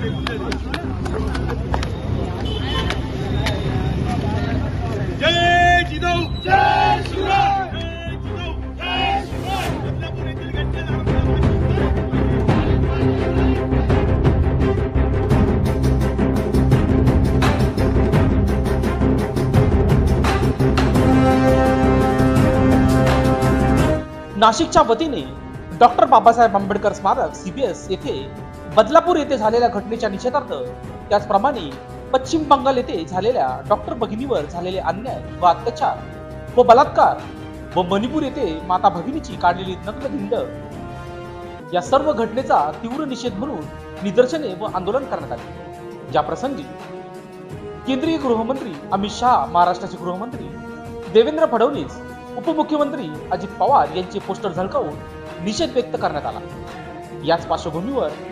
जय जिजाऊ, जय शिवराय, जय जिजाऊ, जय शिवराय. बदलापूर येथील घटनेला नाशिकच्या वतीने डॉक्टर बाबासाहेब आंबेडकर स्मारक CBS येथे बदलापूर येथे झालेल्या घटनेच्या निषेधार्थ, त्याचप्रमाणे पश्चिम बंगाल येथे झालेल्या डॉक्टर भगिनीवर झालेले अन्याय व अत्याचार व बलात्कार व मणिपूर येथे माता भगिनीची काढलेली नग्नभिंड या सर्व घटनेचा तीव्र निषेध म्हणून निदर्शने व आंदोलन करण्यात आले. ज्या प्रसंगी केंद्रीय गृहमंत्री अमित शहा, महाराष्ट्राचे गृहमंत्री देवेंद्र फडणवीस, उपमुख्यमंत्री अजित पवार यांचे पोस्टर झळकावून निषेध व्यक्त करण्यात आला. याच पार्श्वभूमीवर